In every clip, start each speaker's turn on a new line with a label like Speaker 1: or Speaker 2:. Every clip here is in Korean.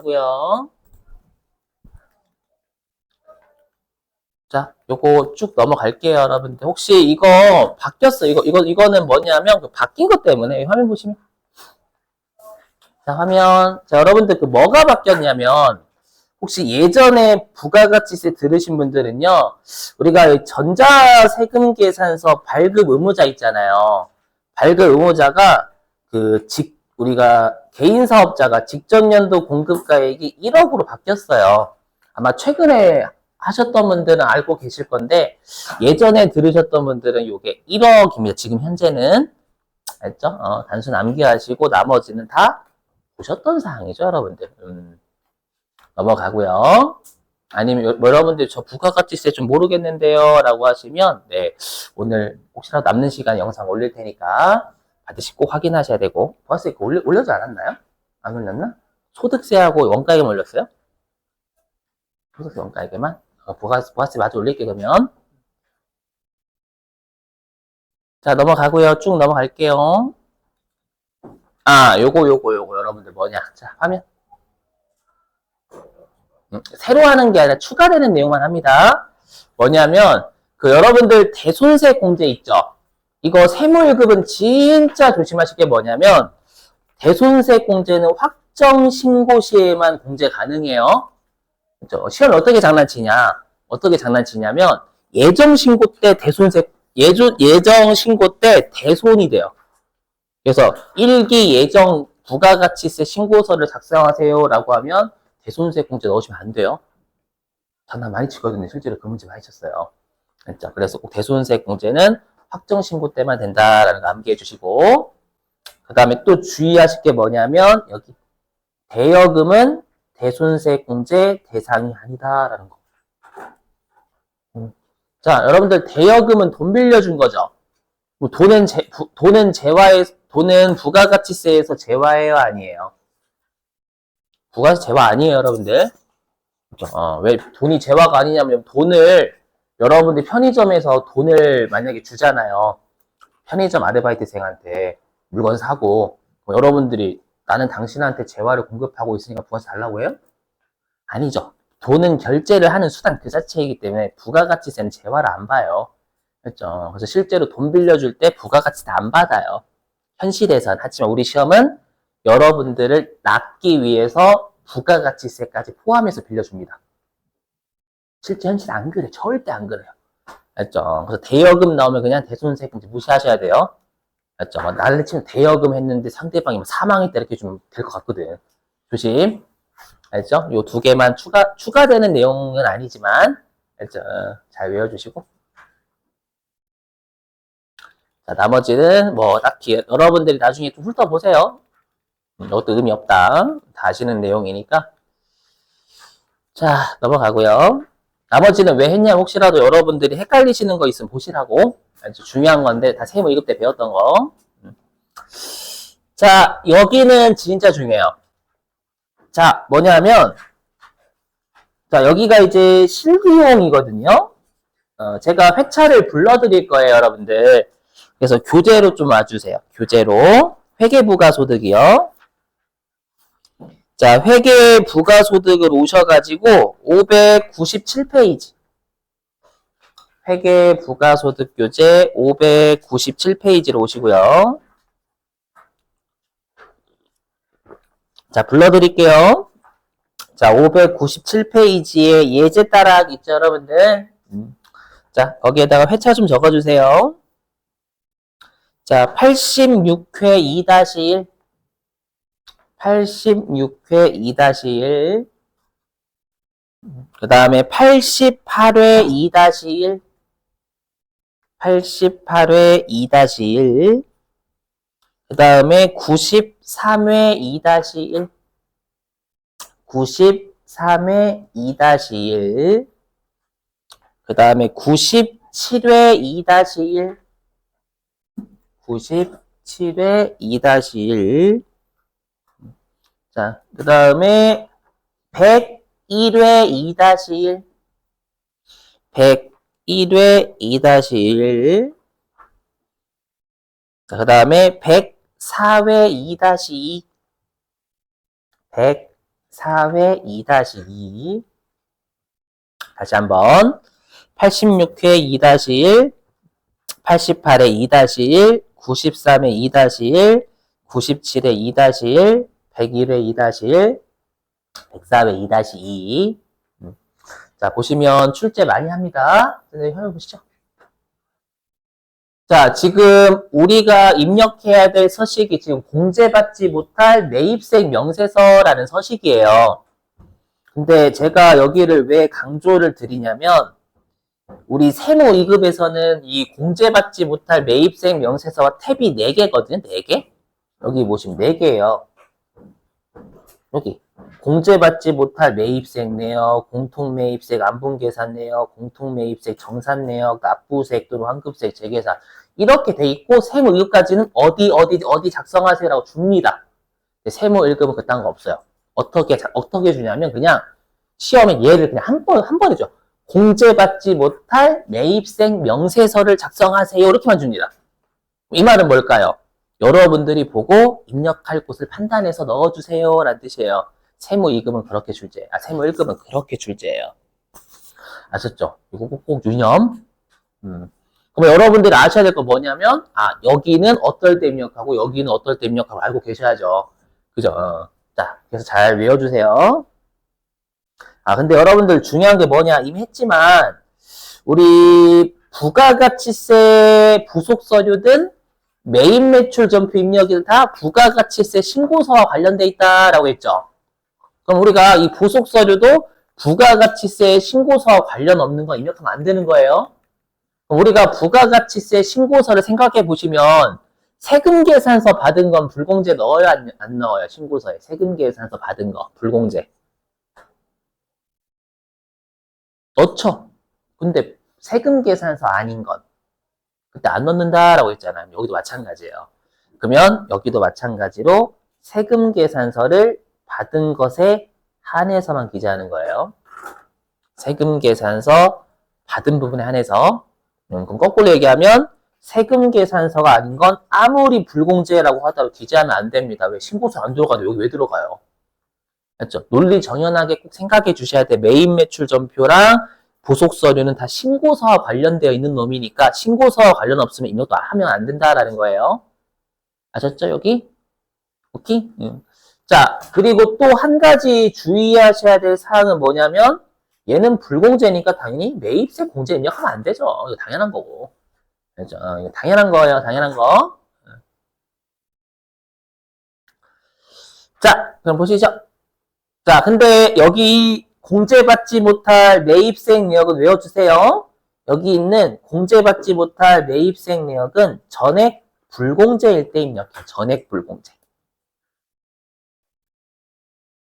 Speaker 1: 고요. 자, 요거 쭉 넘어갈게요, 여러분들. 혹시 이거 바뀌었어? 이거는 뭐냐면, 바뀐 것 때문에, 화면 보시면. 자, 화면. 자, 여러분들, 뭐가 바뀌었냐면, 혹시 예전에 부가가치세 들으신 분들은요, 우리가 전자세금 계산서 발급 의무자 있잖아요. 발급 의무자가, 우리가 개인 사업자가 직전 연도 공급가액이 1억으로 바뀌었어요. 아마 최근에 하셨던 분들은 알고 계실 건데 예전에 들으셨던 분들은 이게 1억입니다. 지금 현재는 알죠? 단순 암기하시고 나머지는 다 보셨던 사항이죠, 여러분들. 넘어가고요. 아니면 여러분들 저 부가가치세 좀 모르겠는데요 라고 하시면 네, 오늘 혹시라도 남는 시간 영상 올릴 테니까 반드시 꼭 확인하셔야 되고 부가세 올려지 않았나요? 안 올렸나? 소득세하고 원가액만 올렸어요? 소득세 원가액에만? 부가세 마저 올릴게요, 그러면. 자, 넘어가고요. 쭉 넘어갈게요. 요거, 여러분들 뭐냐. 자, 화면. 새로 하는 게 아니라 추가되는 내용만 합니다. 뭐냐면, 여러분들 대손세 공제 있죠? 이거 세무일급은 진짜 조심하실 게 뭐냐면, 대손세 공제는 확정 신고 시에만 공제 가능해요. 그렇죠? 시험을 어떻게 장난치냐면 예정 신고 때 예정 신고 때 대손이 돼요. 그래서 1기 예정 부가가치세 신고서를 작성하세요라고 하면 대손세 공제 넣으시면 안 돼요. 장난 많이 치거든요. 실제로 그 문제 많이 쳤어요. 그렇죠? 그래서 꼭 대손세 공제는 확정 신고 때만 된다라는 거 암기해 주시고 그 다음에 또 주의하실 게 뭐냐면 여기 대여금은 대손세 공제 대상이 아니다라는 거. 자, 여러분들 대여금은 돈 빌려준 거죠. 돈은 부가가치세에서 제외해요, 아니에요? 부가세 제외 아니에요, 여러분들. 그렇죠? 왜 돈이 제외가 아니냐면 여러분들 편의점에서 돈을 만약에 주잖아요. 편의점 아르바이트생한테 물건 사고 여러분들이 나는 당신한테 재화를 공급하고 있으니까 부가세 달라고 해요? 아니죠. 돈은 결제를 하는 수단 그 자체이기 때문에 부가가치세는 재화를 안 봐요. 그렇죠. 그래서 실제로 돈 빌려줄 때 부가가치세 안 받아요. 현실에선. 하지만 우리 시험은 여러분들을 낚기 위해서 부가가치세까지 포함해서 빌려줍니다. 실제 현실 안 그래. 절대 안 그래요. 알죠? 그래서 대여금 나오면 그냥 대손세 무시하셔야 돼요. 알죠? 나를 치면 대여금 했는데 상대방이 사망했다 이렇게 좀 될 것 같거든. 조심. 알죠? 요 두 개만 추가되는 내용은 아니지만, 알죠? 잘 외워주시고. 자, 나머지는 딱히 여러분들이 나중에 좀 훑어보세요. 이것도 의미 없다. 다 아시는 내용이니까. 자, 넘어가고요. 나머지는 왜 했냐 혹시라도 여러분들이 헷갈리시는 거 있으면 보시라고. 아주 중요한 건데 다 세무 1급 때 배웠던 거. 자, 여기는 진짜 중요해요. 자, 뭐냐면 자, 여기가 이제 실기용이거든요. 제가 회차를 불러드릴 거예요, 여러분들. 그래서 교재로 좀 와주세요. 교재로. 회계부가소득이요. 자, 회계부가소득을 오셔가지고 597페이지. 회계부가소득 교재 597페이지로 오시고요. 자, 불러드릴게요. 자, 597페이지에 예제 따라하기 있죠, 여러분들? 자, 거기에다가 회차 좀 적어주세요. 자, 86회 2-1. 86회 2-1. 그 다음에 88회 2-1. 88회 2-1. 그 다음에 93회 2-1. 93회 2-1. 그 다음에 97회 2-1. 97회 2-1. 자, 그 다음에 101회 2-1. 101회 2-1. 자, 그 다음에 104회 2-2. 104회 2-2 다시 한번 86회 2-1 88회 2-1 93회 2-1 97회 2-1 101회 2-1 104회 2-2 자, 보시면 출제 많이 합니다. 한번 보시죠. 자, 지금 우리가 입력해야 될 서식이 지금 공제받지 못할 매입생 명세서라는 서식이에요. 근데 제가 여기를 왜 강조를 드리냐면 우리 세무 2급에서는 이 공제받지 못할 매입생 명세서가 탭이 4개거든요. 4개? 여기 보시면 4개예요. 여기 공제받지 못할 매입색 내역, 공통매입색, 안분계산 내역, 공통매입색, 정산내역, 납부색 또는 환급색, 재계산 이렇게 돼 있고 세무 1급까지는 어디 작성하세요라고 줍니다. 세무 1급은 그딴 거 없어요. 어떻게 주냐면 그냥 시험에 얘를 그냥 한 번에 줘. 공제받지 못할 매입생 명세서를 작성하세요. 이렇게만 줍니다. 이 말은 뭘까요? 여러분들이 보고 입력할 곳을 판단해서 넣어주세요 라는 뜻이에요. 세무 2급은 그렇게 출제, 세무 1급은 그렇게 출제예요. 아셨죠? 이거 꼭 유념. 그럼 여러분들이 아셔야 될 거 뭐냐면, 여기는 어떨 때 입력하고, 여기는 어떨 때 입력하고 알고 계셔야죠. 그죠? 자, 그래서 잘 외워주세요. 근데 여러분들 중요한 게 뭐냐, 이미 했지만, 우리 부가가치세 부속서류든 매입 매출 전표 입력이 다 부가가치세 신고서와 관련돼 있다라고 했죠. 그럼 우리가 이 부속서류도 부가가치세 신고서와 관련 없는 거 입력하면 안 되는 거예요. 그럼 우리가 부가가치세 신고서를 생각해 보시면 세금계산서 받은 건 불공제 넣어요? 안 넣어요? 신고서에 세금계산서 받은 거 불공제 넣죠. 근데 세금계산서 아닌 건 그때 안 넣는다라고 했잖아요. 여기도 마찬가지예요. 그러면 여기도 마찬가지로 세금계산서를 받은 것에 한해서만 기재하는 거예요. 세금계산서 받은 부분에 한해서. 그럼 거꾸로 얘기하면 세금계산서가 아닌 건 아무리 불공제라고 하더라도 기재하면 안 됩니다. 왜? 신고서 안 들어가도 여기 왜 들어가요? 맞죠? 논리 정연하게 꼭 생각해 주셔야 돼. 매입 매출 전표랑 부속서류는 다 신고서와 관련되어 있는 놈이니까 신고서와 관련 없으면 입력도 하면 안 된다라는 거예요. 아셨죠? 여기? 오케이? 자, 그리고 또 한 가지 주의하셔야 될 사항은 뭐냐면 얘는 불공제니까 당연히 매입세 공제 입력하면 안 되죠. 이거 당연한 거고. 그렇죠? 이거 당연한 거예요. 당연한 거. 자, 그럼 보시죠. 자, 근데 여기 공제받지 못할 매입생 내역은 외워주세요. 여기 있는 공제받지 못할 매입생 내역은 전액 불공제일 때 입력해요. 전액 불공제.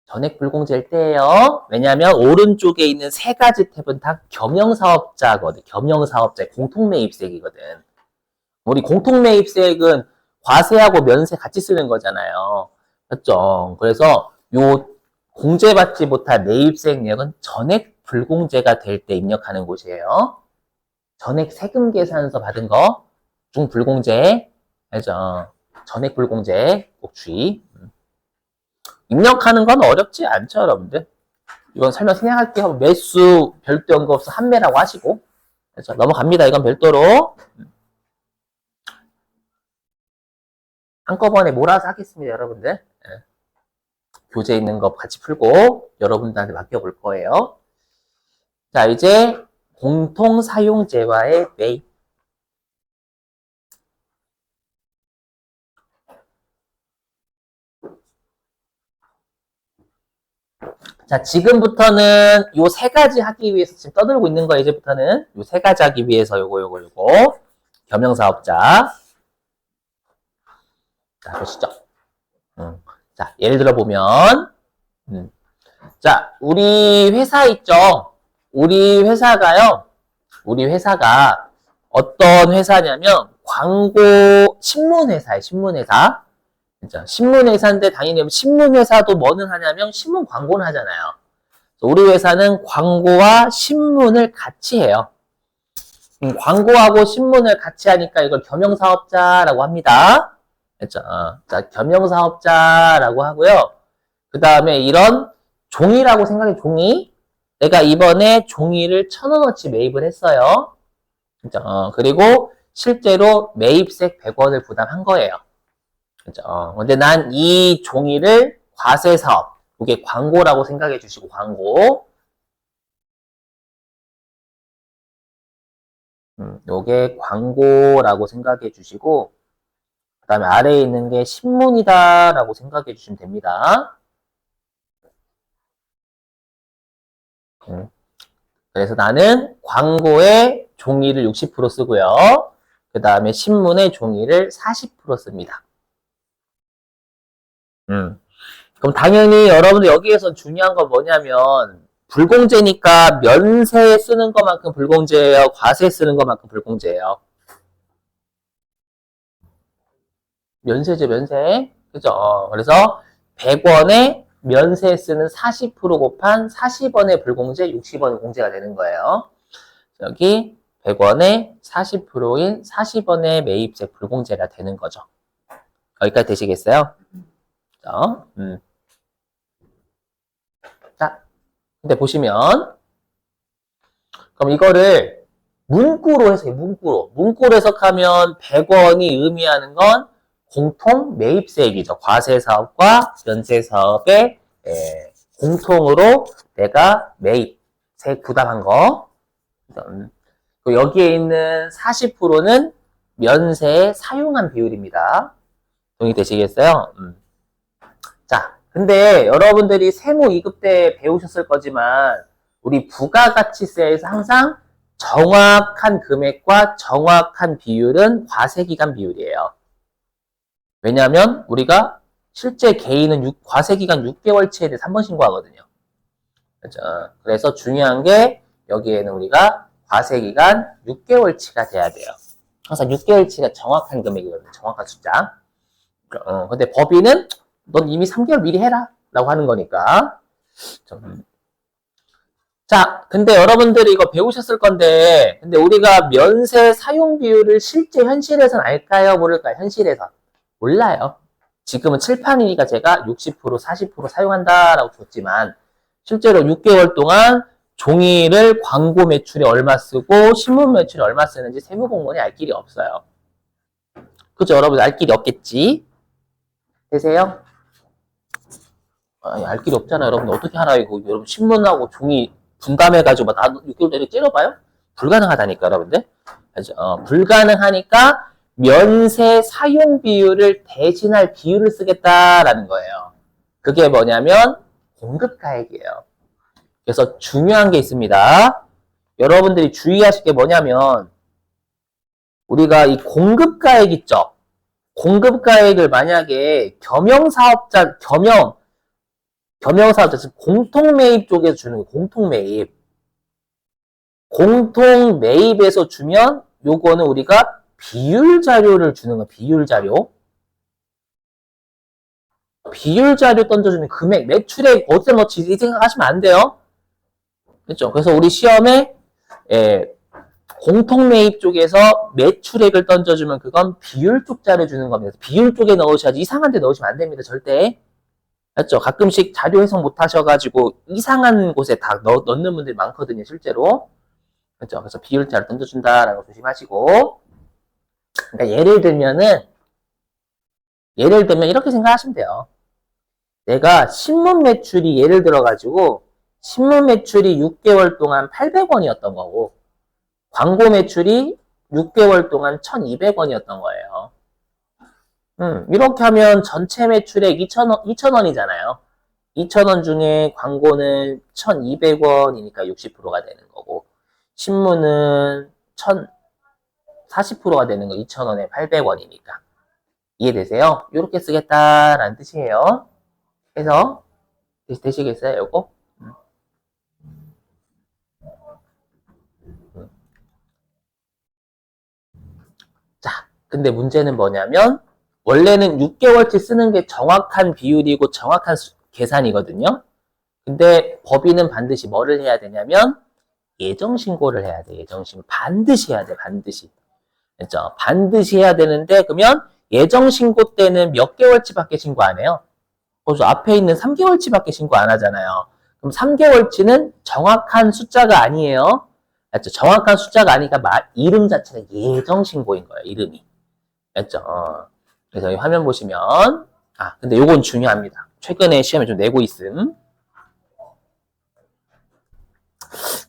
Speaker 1: 전액 불공제일 때예요. 왜냐하면 오른쪽에 있는 세 가지 탭은 다 겸용사업자거든. 겸용사업자 공통매입색이거든. 우리 공통매입색은 과세하고 면세 같이 쓰는 거잖아요. 맞죠? 그래서 요 공제받지 못할 매입세 내역은 전액 불공제가 될 때 입력하는 곳이에요. 전액 세금 계산서 받은 거 중 불공제 알죠? 전액 불공제 꼭 주의. 입력하는 건 어렵지 않죠, 여러분들? 이건 설명 진행할게요. 매수 별도 연금 없어 한매라고 하시고 그렇죠? 넘어갑니다. 이건 별도로 한꺼번에 몰아서 하겠습니다, 여러분들. 교재 있는 거 같이 풀고 여러분들한테 맡겨볼 거예요. 자, 이제 공통사용재와의 매입. 자, 지금부터는 요 세 가지 하기 위해서 지금 떠들고 있는 거예요. 이제부터는 요 세 가지 하기 위해서 요거 겸용사업자. 자, 보시죠. 자, 예를 들어 보면 자, 우리 회사 있죠? 우리 회사가 어떤 회사냐면 광고 신문회사예요. 신문회사. 그죠? 신문회사인데 당연히 신문회사도 뭐는 하냐면 신문 광고는 하잖아요. 우리 회사는 광고와 신문을 같이 해요. 광고하고 신문을 같이 하니까 이걸 겸용사업자라고 합니다. 그렇죠? 자, 겸용사업자라고 하고요. 그 다음에 이런 종이라고 생각해, 종이. 내가 이번에 종이를 1,000원어치 매입을 했어요. 그죠? 그리고 실제로 매입세 100원을 부담한 거예요. 그죠? 근데 난 이 종이를 과세 사업, 이게 광고라고 생각해 주시고, 광고. 요게 광고라고 생각해 주시고, 그 다음에 아래에 있는 게 신문이다라고 생각해 주시면 됩니다. 그래서 나는 광고에 종이를 60% 쓰고요. 그 다음에 신문에 종이를 40% 씁니다. 그럼 당연히 여러분들 여기에서 중요한 건 뭐냐면 불공제니까 면세 쓰는 것만큼 불공제예요. 과세 쓰는 것만큼 불공제예요. 면세제 면세. 그죠? 그래서 100원에 면세 쓰는 40% 곱한 40원의 불공제, 60원의 공제가 되는 거예요. 여기 100원에 40%인 40원의 매입세 불공제가 되는 거죠. 여기까지 되시겠어요? 자, 근데 보시면 그럼 이거를 문구로 해석해, 문구로. 문구로 해석하면 100원이 의미하는 건 공통 매입세액이죠. 과세 사업과 면세 사업의 공통으로 내가 매입세 부담한 거. 여기에 있는 40%는 면세에 사용한 비율입니다. 동의되시겠어요? 자, 근데 여러분들이 세무 2급 때 배우셨을 거지만 우리 부가가치세에서 항상 정확한 금액과 정확한 비율은 과세기간 비율이에요. 왜냐하면 우리가 실제 개인은 과세기간 6개월치에 대해서 한 번 신고하거든요. 그렇죠? 그래서 중요한 게 여기에는 우리가 과세기간 6개월치가 돼야 돼요. 항상 6개월치가 정확한 금액이거든요. 정확한 숫자. 근데 법인은 넌 이미 3개월 미리 해라 라고 하는 거니까. 자, 근데 여러분들이 이거 배우셨을 건데, 근데 우리가 면세 사용 비율을 실제 현실에서는 알까요? 모를까요? 현실에선. 몰라요. 지금은 칠판이니까 제가 60%, 40% 사용한다라고 줬지만, 실제로 6개월 동안 종이를 광고 매출에 얼마 쓰고, 신문 매출에 얼마 쓰는지 세무공무원이 알 길이 없어요. 그죠? 여러분 알 길이 없겠지? 되세요? 알 길이 없잖아요. 여러분 어떻게 하나 이거 여러분 신문하고 종이 분담해가지고 나도 6개월 내로 찌러봐요? 불가능하다니까 여러분들. 그죠? 불가능하니까 면세 사용 비율을 대신할 비율을 쓰겠다라는 거예요. 그게 뭐냐면 공급가액이에요. 그래서 중요한 게 있습니다. 여러분들이 주의하실 게 뭐냐면 우리가 이 공급가액 있죠? 공급가액을 만약에 겸용사업자, 즉 공통매입 쪽에서 주는 거예요. 공통매입. 공통매입에서 주면 요거는 우리가 비율 자료를 주는 거예요. 비율 자료. 비율 자료 던져주면 금액, 매출액 어디다 넣지 이 생각하시면 안 돼요. 그렇죠? 그래서 우리 시험에 공통매입 쪽에서 매출액을 던져주면 그건 비율 쪽 자료 주는 겁니다. 비율 쪽에 넣으셔야지 이상한 데 넣으시면 안 됩니다. 절대. 맞죠? 가끔씩 자료 해석 못 하셔가지고 이상한 곳에 다 넣는 분들이 많거든요, 실제로. 그렇죠? 그래서 비율자를 던져준다라고 조심하시고. 그러니까 예를 들면 이렇게 생각하시면 돼요. 내가 신문 매출이 예를 들어가지고 신문 매출이 6개월 동안 800원이었던 거고 광고 매출이 6개월 동안 1,200원이었던 거예요. 이렇게 하면 전체 매출액 2,000원이잖아요. 2,000원 중에 광고는 1,200원이니까 60%가 되는 거고, 신문은 40%가 되는 거 2,000원에 800원이니까. 이해되세요? 이렇게 쓰겠다라는 뜻이에요. 그래서, 되시겠어요, 요거? 자, 근데 문제는 뭐냐면, 원래는 6개월치 쓰는 게 정확한 비율이고 정확한 계산이거든요. 근데 법인은 반드시 뭐를 해야 되냐면 예정신고를 해야 돼. 예정신고. 반드시 해야 돼. 반드시. 그렇죠? 반드시 해야 되는데 그러면 예정신고 때는 몇 개월치밖에 신고 안 해요? 그래서 앞에 있는 3개월치밖에 신고 안 하잖아요. 그럼 3개월치는 정확한 숫자가 아니에요. 알죠? 정확한 숫자가 아니니까 이름 자체가 예정신고인 거예요. 이름이. 알죠? 그래서 여기 화면 보시면 근데 요건 중요합니다. 최근에 시험에 좀 내고 있음.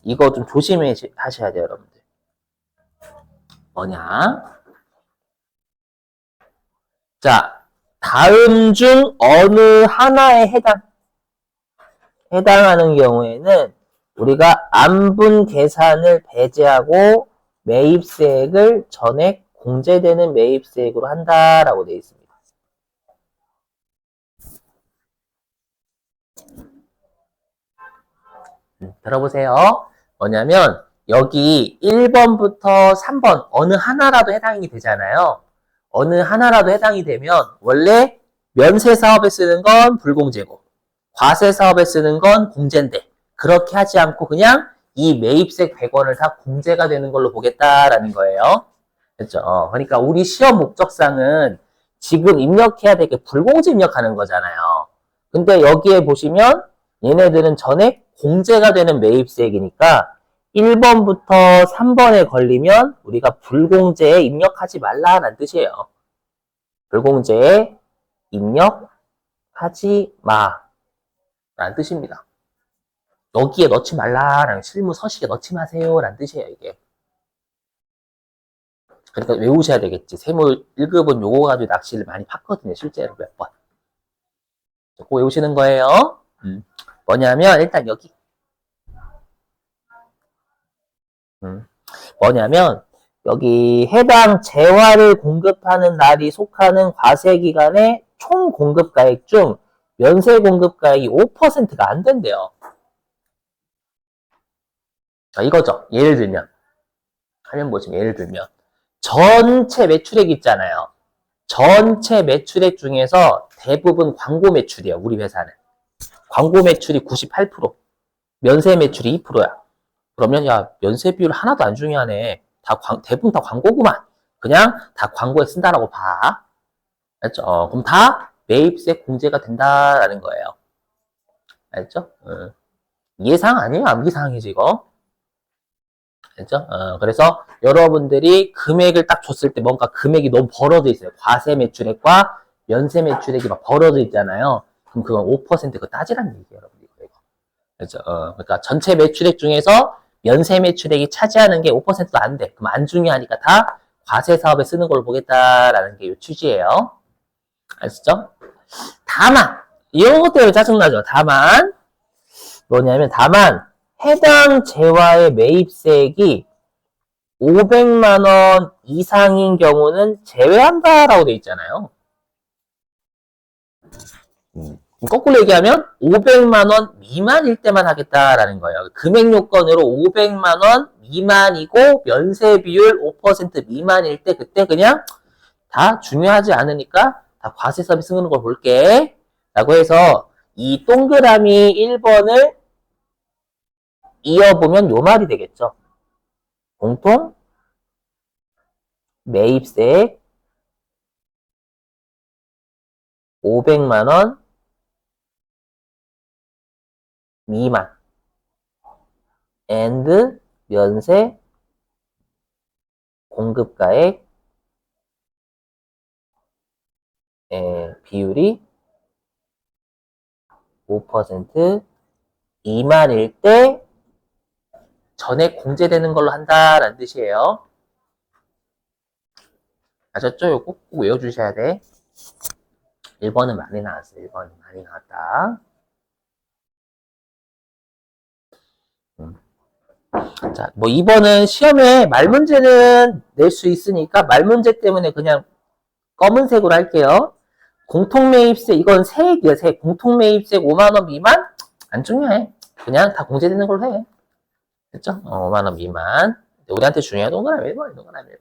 Speaker 1: 이거 좀 조심해 하셔야 돼요, 여러분들. 뭐냐? 자, 다음 중 어느 하나에 해당하는 경우에는 우리가 안분 계산을 배제하고 매입세액을 전액 공제되는 매입세액으로 한다라고 되어 있습니다. 들어보세요. 뭐냐면 여기 1번부터 3번 어느 하나라도 해당이 되잖아요. 어느 하나라도 해당이 되면 원래 면세 사업에 쓰는 건 불공제고 과세 사업에 쓰는 건 공제인데 그렇게 하지 않고 그냥 이 매입세 100원을 다 공제가 되는 걸로 보겠다라는 거예요. 그렇죠? 그러니까 우리 시험 목적상은 지금 입력해야 될 게 불공제 입력하는 거잖아요. 근데 여기에 보시면 얘네들은 전액 공제가 되는 매입세액이니까 1번부터 3번에 걸리면 우리가 불공제에 입력하지 말라는 뜻이에요. 불공제에 입력하지 마라는 뜻입니다. 여기에 넣지 말라라는 실무 서식에 넣지 마세요라는 뜻이에요, 이게. 그러니까 외우셔야 되겠지. 세무 1급은 요거 가지고 낚시를 많이 팠거든요, 실제로 몇 번. 꼭 외우시는 거예요. 뭐냐면 일단 여기 뭐냐면 여기 해당 재화를 공급하는 날이 속하는 과세기간의 총 공급가액 중 면세 공급가액이 5%가 안 된대요. 이거죠. 예를 들면 화면 보시면 예를 들면 전체 매출액 있잖아요. 전체 매출액 중에서 대부분 광고 매출이에요. 우리 회사는. 광고 매출이 98%, 면세 매출이 2%야. 그러면 야 면세 비율 하나도 안 중요하네. 대부분 다 광고구만. 그냥 다 광고에 쓴다라고 봐. 알죠? 그럼 다 매입세 공제가 된다라는 거예요. 알죠? 예상 아니에요? 암기사항이지 이거. 알죠? 그래서 여러분들이 금액을 딱 줬을 때 뭔가 금액이 너무 벌어져 있어요. 과세 매출액과 면세 매출액이 막 벌어져 있잖아요. 그럼 그건 5% 그거 따지라는 얘기예요, 여러분들. 이거. 그렇죠? 그러니까 전체 매출액 중에서 면세 매출액이 차지하는 게 5%도 안 돼. 그럼 안 중요하니까 다 과세 사업에 쓰는 걸로 보겠다라는 게 이 취지예요. 아시죠? 다만 이런 것 때문에 짜증나죠. 다만 해당 재화의 매입세액이 500만 원 이상인 경우는 제외한다라고 돼 있잖아요. 거꾸로 얘기하면 500만 원 미만일 때만 하겠다라는 거예요. 금액 요건으로 500만 원 미만이고 면세 비율 5% 미만일 때 그때 그냥 다 중요하지 않으니까 다 과세 서비스 쓰는 걸 볼게. 라고 해서 이 동그라미 1번을 이어보면 요 말이 되겠죠. 공통 매입세액 500만 원 미만 and 면세 공급가액 비율이 5% 미만일 때 전액 공제되는 걸로 한다라는 뜻이에요. 아셨죠? 이거 꼭 외워주셔야 돼. 1번은 많이 나왔어요. 1번은 많이 나왔다. 자, 뭐 2번은 시험에 말문제는 낼 수 있으니까 말문제 때문에 그냥 검은색으로 할게요. 공통매입세, 이건 세액이야, 세액. 공통매입세액 5만원 미만? 안 중요해. 그냥 다 공제되는 걸로 해. 됐죠? 5만원 미만. 우리한테 중요한 동그라미 1번, 동그라미 1번.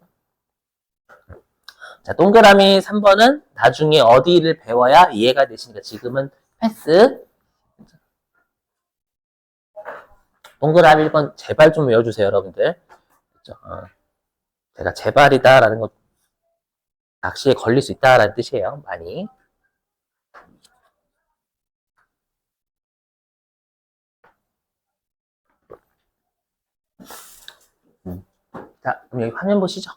Speaker 1: 자, 동그라미 3번은 나중에 어디를 배워야 이해가 되시니까 지금은 패스. 동그라미 1번 제발 좀 외워주세요, 여러분들. 그렇죠? 제가 제발이다라는 것, 낚시에 걸릴 수 있다라는 뜻이에요, 많이. 자, 그럼 여기 화면 보시죠.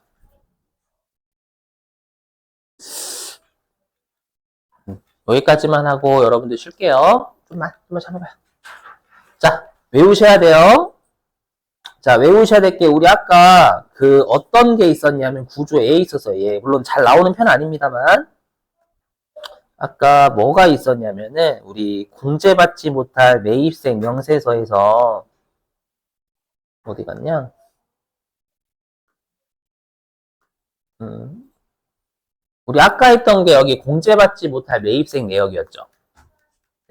Speaker 1: 여기까지만 하고 여러분들 쉴게요. 좀만 참아봐요. 자, 외우셔야 돼요. 자, 외우셔야 될 게, 우리 아까 그 어떤 게 있었냐면 구조 A에 있어서, 예, 물론 잘 나오는 편 아닙니다만, 아까 뭐가 있었냐면은, 우리 공제받지 못할 매입세 명세서에서, 어디 갔냐? 우리 아까 했던 게 여기 공제받지 못할 매입세 내역이었죠.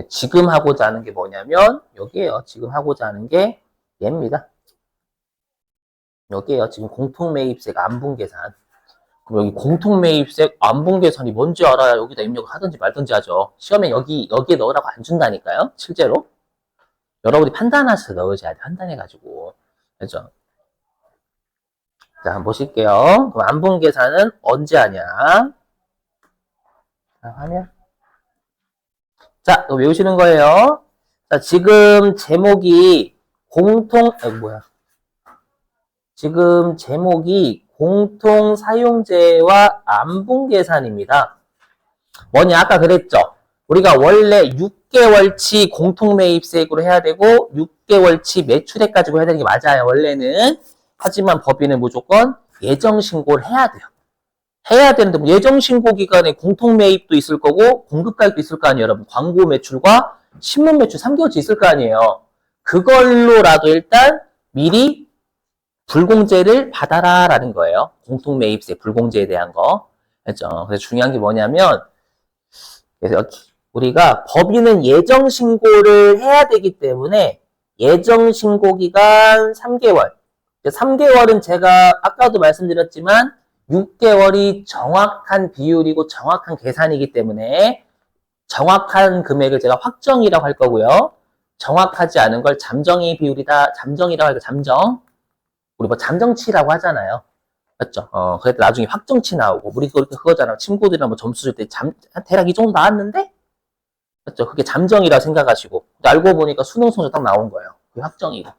Speaker 1: 지금 하고자 하는 게 뭐냐면, 여기에요. 지금 하고자 하는 게 얘입니다. 여기에요. 지금 공통매입세가 안분계산. 그럼 여기 공통매입세 안분계산이 뭔지 알아야 여기다 입력을 하든지 말든지 하죠. 시험에 여기에 넣으라고 안 준다니까요. 실제로. 여러분이 판단하셔서 넣으셔야 돼. 판단해가지고. 그죠? 자, 한번 보실게요. 그럼 안분계산은 언제 하냐? 자, 화면. 자, 외우시는 거예요. 자, 지금 제목이 지금 제목이 공통사용재와 안분계산입니다. 뭐냐, 아까 그랬죠? 우리가 원래 6개월치 공통매입세액으로 해야 되고 6개월치 매출액 가지고 해야 되는 게 맞아요, 원래는. 하지만 법인은 무조건 예정신고를 해야 돼요. 해야 되는데, 뭐 예정신고 기간에 공통매입도 있을 거고 공급가액도 있을 거 아니에요, 여러분. 광고 매출과 신문 매출 3개월치 있을 거 아니에요. 그걸로라도 일단 미리 불공제를 받아라 라는 거예요. 공통매입세 불공제에 대한 거. 그렇죠? 그래서 중요한 게 뭐냐면, 그래서 우리가 법인은 예정신고를 해야 되기 때문에 예정신고 기간 3개월. 3개월은 제가 아까도 말씀드렸지만 6개월이 정확한 비율이고 정확한 계산이기 때문에 정확한 금액을 제가 확정이라고 할 거고요. 정확하지 않은 걸 잠정의 비율이다. 잠정이라고 할까, 잠정. 우리 뭐 잠정치라고 하잖아요. 맞죠? 그래도 나중에 확정치 나오고, 우리 그거잖아. 친구들이랑 뭐 점수 줄 때 대략 이 정도 나왔는데? 맞죠? 그게 잠정이라 생각하시고. 근데 알고 보니까 수능 성적 딱 나온 거예요. 그게 확정이고.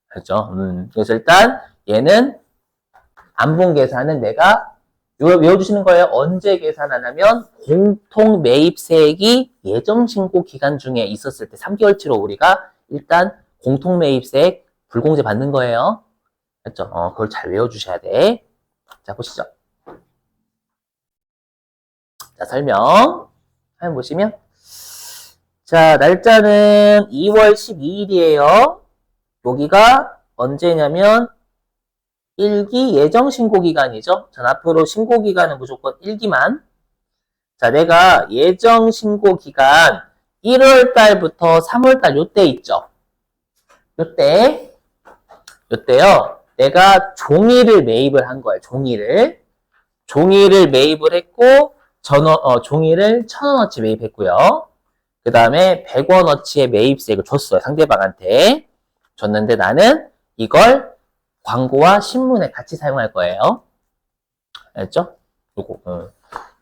Speaker 1: 그렇죠? 그래서 일단 얘는 안분 계산은 내가 외워주시는 거예요. 언제 계산하냐면 공통 매입세액이 예정신고 기간 중에 있었을 때 3개월치로 우리가 일단 공통 매입세액 불공제 받는 거예요. 그렇죠? 그걸 잘 외워주셔야 돼. 자, 보시죠. 자, 설명. 한번 보시면. 자, 날짜는 2월 12일이에요. 여기가 언제냐면 1기 예정 신고 기간이죠. 전 앞으로 신고 기간은 무조건 1기만. 자, 내가 예정 신고 기간 1월 달부터 3월 달 요때 있죠. 요때요. 내가 종이를 매입을 한 거예요. 종이를 매입을 했고 종이를 1,000원어치 매입했고요. 그 다음에 100원어치의 매입세액을 줬어요. 상대방한테 줬는데 나는 이걸 광고와 신문에 같이 사용할 거예요. 알죠? 요거.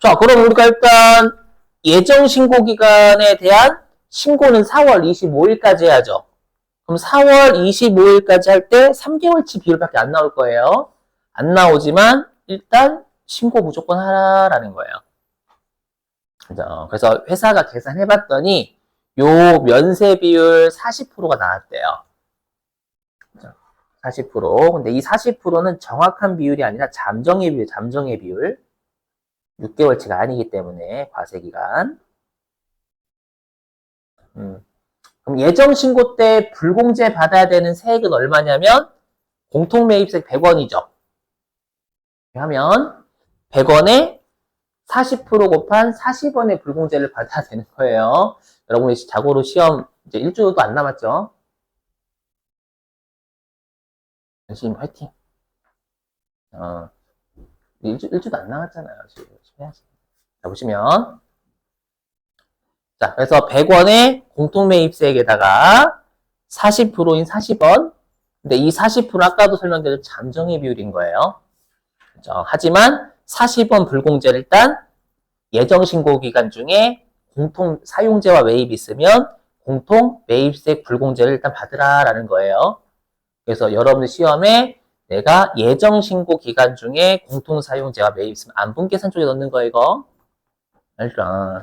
Speaker 1: 자, 그럼 우리가 일단 예정 신고 기간에 대한 신고는 4월 25일까지 해야죠. 그럼 4월 25일까지 할 때 3개월치 비율밖에 안 나올 거예요. 안 나오지만 일단 신고 무조건 하라라는 거예요. 그래서 회사가 계산해봤더니 요 면세 비율 40%가 나왔대요. 40%. 근데 이 40%는 정확한 비율이 아니라 잠정의 비율. 6개월치가 아니기 때문에 과세기간. 그럼 예정신고 때 불공제 받아야 되는 세액은 얼마냐면 공통매입세 100원이죠. 하면 100원에 40% 곱한 40원의 불공제를 받아야 되는 거예요. 여러분이 자고로 시험 이제 일주일도 안 남았죠. 열심히 화이팅. 일주일도 안 남았잖아요. 지금 해야지. 자, 보시면. 자, 그래서 100원의 공통매입세액에다가 40%인 40원. 근데 이 40% 아까도 설명드린 잠정의 비율인 거예요. 그렇죠? 하지만 40원 불공제를 일단 예정신고 기간 중에 공통 사용재와 매입이 있으면 공통 매입세 불공제를 일단 받으라라는 거예요. 그래서 여러분들 시험에 내가 예정 신고 기간 중에 공통 사용자와 매입 있으면 안분 계산 쪽에 넣는 거 이거. 알죠?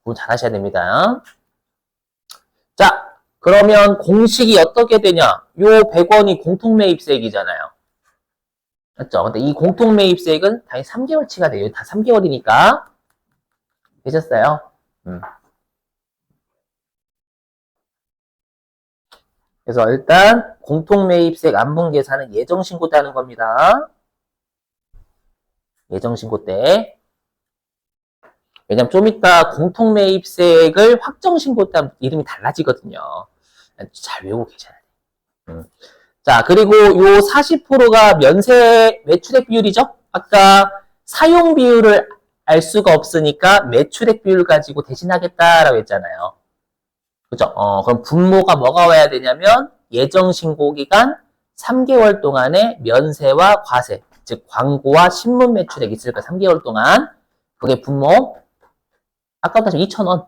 Speaker 1: 그거 잘 하셔야 됩니다. 자, 그러면 공식이 어떻게 되냐? 요 100원이 공통 매입세액이잖아요. 맞죠? 근데 이 공통 매입세액은 당연히 3개월치가 돼요. 다 3개월이니까. 되셨어요? 그래서 일단 공통 매입세액 안분 계산은 예정 신고 때 하는 겁니다. 예정 신고 때. 왜냐면 좀 이따 공통 매입세액을 확정 신고 때 하면 이름이 달라지거든요. 잘 외우고 계셔야 돼요. 자, 그리고 요 40%가 면세 매출액 비율이죠? 아까 사용 비율을 알 수가 없으니까 매출액 비율 가지고 대신하겠다라고 했잖아요. 그죠? 그럼 분모가 뭐가 와야 되냐면 예정 신고 기간 3개월 동안의 면세와 과세, 즉 광고와 신문 매출액이 있을 거야. 3개월 동안. 그게 분모. 아까부터 2,000원.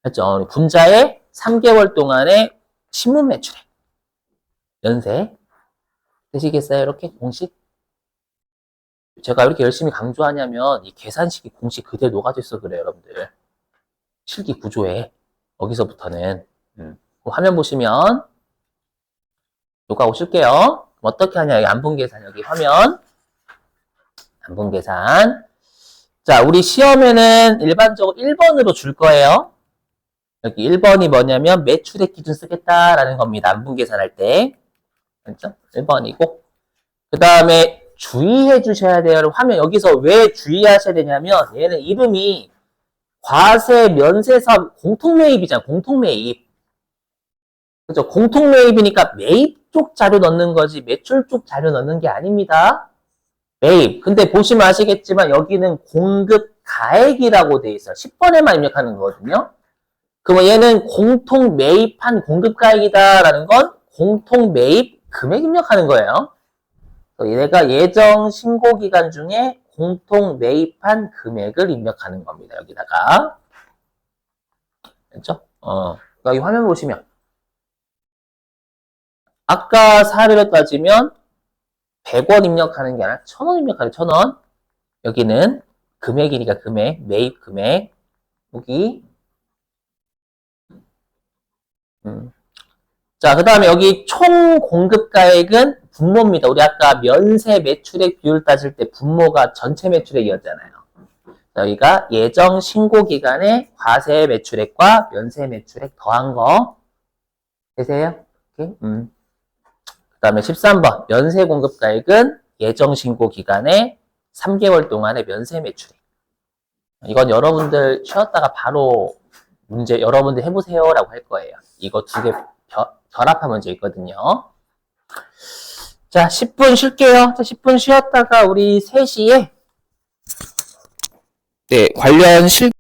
Speaker 1: 했죠? 분자의 3개월 동안의 신문 매출액. 연세. 되시겠어요? 이렇게 공식? 제가 이렇게 열심히 강조하냐면 이 계산식이 공식 그대로 녹아져 있어 그래요, 여러분들. 실기 구조에. 여기서부터는. 화면 보시면 요거 오실게요. 어떻게 하냐? 여기 안분 계산 여기 화면. 안분 계산. 자, 우리 시험에는 일반적으로 1번으로 줄 거예요. 여기 1번이 뭐냐면 매출액 기준 쓰겠다라는 겁니다. 안분 계산할 때. 그렇죠? 1번이고. 그 다음에 주의해 주셔야 돼요. 화면 여기서 왜 주의하셔야 되냐면 얘는 이름이 과세 면세사업 공통매입이잖아. 공통매입. 그죠? 공통매입이니까 매입 쪽 자료 넣는 거지 매출 쪽 자료 넣는 게 아닙니다. 매입. 근데 보시면 아시겠지만 여기는 공급 가액이라고 돼 있어요. 10번에만 입력하는 거거든요. 그러면 얘는 공통 매입한 공급 가액이다라는 건 공통 매입 금액 입력하는 거예요. 얘가 예정 신고 기간 중에 공통 매입한 금액을 입력하는 겁니다. 여기다가. 그렇죠? 여기 화면 보시면 아까 사례로 따지면 100원 입력하는 게 아니라 1,000원 입력하는 1,000원. 여기는 금액이니까 금액, 매입 금액. 여기. 자, 그 다음에 여기 총 공급가액은 분모입니다. 우리 아까 면세 매출액 비율 따질 때 분모가 전체 매출액이었잖아요. 여기가 예정 신고 기간에 과세 매출액과 면세 매출액 더한 거. 되세요? 오케이. 그 다음에 13번. 면세 공급가액은 예정 신고 기간에 3개월 동안의 면세 매출액. 이건 여러분들 쉬었다가 바로 문제 여러분들 해보세요라고 할 거예요. 이거 두 개 결합한 문제 있거든요. 자, 10분 쉴게요. 자, 10분 쉬었다가 우리 3시에 네, 관련 실